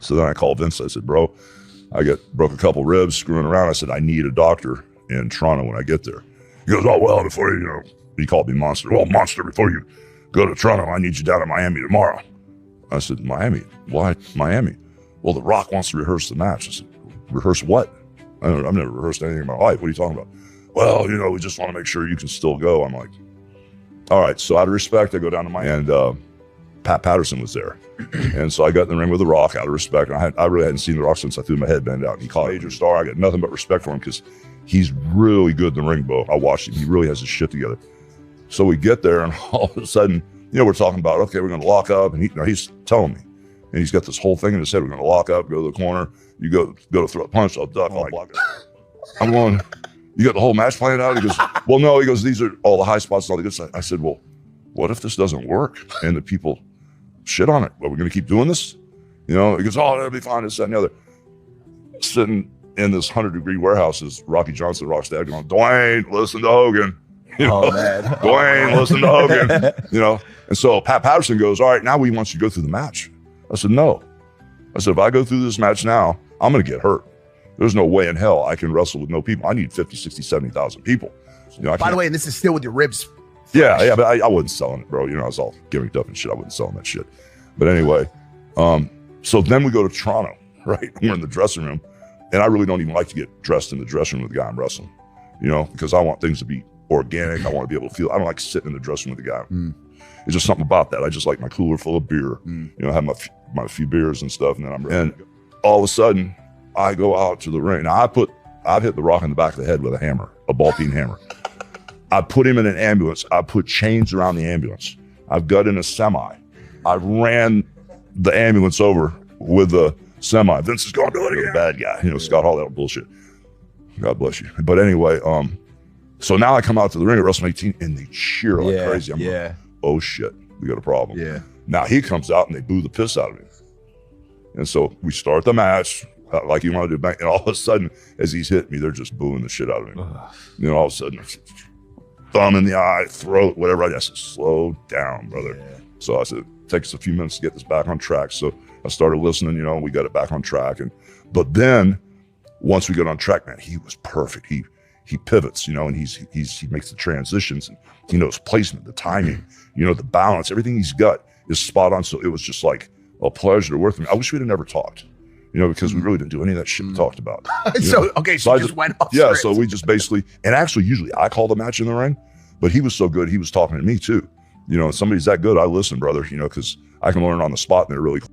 So then I called Vince. I said, bro, broke a couple ribs screwing around. I said, I need a doctor in Toronto when I get there. He goes, oh, well, before you, he called me Monster. Well, Monster, before you go to Toronto, I need you down in Miami tomorrow. I said, Miami? Why Miami? Well, The Rock wants to rehearse the match. I said, rehearse what? I've never rehearsed anything in my life. What are you talking about? Well, we just want to make sure you can still go. I'm like, all right. So out of respect, I go down to Miami, and Pat Patterson was there. And so I got in the ring with The Rock out of respect. And I really hadn't seen The Rock since I threw my headband out. And he called Major Star. I got nothing but respect for him because he's really good in the ring, Bo. I watched him. He really has his shit together. So we get there, and all of a sudden, we're talking about, okay, we're going to lock up. And he's telling me. And he's got this whole thing in his head. We're going to lock up, go to the corner. You go to throw a punch, I'll duck. I'm going, you got the whole match planned out? He goes, well, no. He goes, these are all the high spots and all the good stuff. I said, well, what if this doesn't work and the people shit on it? Are we going to keep doing this? He goes, oh, that'll be fine, this, that, and the other. Sitting in this 100-degree warehouse is Rocky Johnson, Rock's dad, going, Dwayne, listen to Hogan. Oh, man. Dwayne, listen to Hogan. And so Pat Patterson goes, all right, now we want you to go through the match. I said, no. I said, if I go through this match now, I'm going to get hurt. There's no way in hell I can wrestle with no people. I need 50, 60, 70,000 people. By the way, and this is still with your ribs. Yeah, but I wasn't selling it, bro. I was all gimmicked up and shit. I wasn't selling that shit. But anyway, so then we go to Toronto, right? We're in the dressing room, and I really don't even like to get dressed in the dressing room with the guy I'm wrestling, because I want things to be organic. I want to be able to feel. I don't like sitting in the dressing room with the guy. It's just something about that. I just like my cooler full of beer, have my few beers and stuff, and then and all of a sudden, I go out to the ring. Now I've hit The Rock in the back of the head with a hammer, a ball-peen hammer. I put him in an ambulance. I put chains around the ambulance. I've got in a semi. I ran the ambulance over with the semi. Vince is going to do it again. Bad guy, Scott Hall, that bullshit. God bless you. But anyway, so now I come out to the ring at WrestleMania 18 and they cheer like crazy. I'm like, oh shit, we got a problem. Yeah. Now he comes out and they boo the piss out of him. And so we start the match like you want to do back, and all of a sudden, as he's hitting me, they're just booing the shit out of him. All of a sudden, thumb in the eye, throat, whatever. I said, slow down, brother. Yeah. So I said, it takes a few minutes to get this back on track. So I started listening, we got it back on track. But then once we got on track, man, he was perfect. He pivots, and he makes the transitions, and he knows placement, the timing, the balance, everything he's got is spot on. So it was just like a pleasure to work with him. I wish we'd have never talked, because we really didn't do any of that shit we talked about. So you just went off script. So we just basically, and actually usually I call the match in the ring, but he was so good, he was talking to me too. If somebody's that good, I listen, brother, because I can learn on the spot and they're really cool.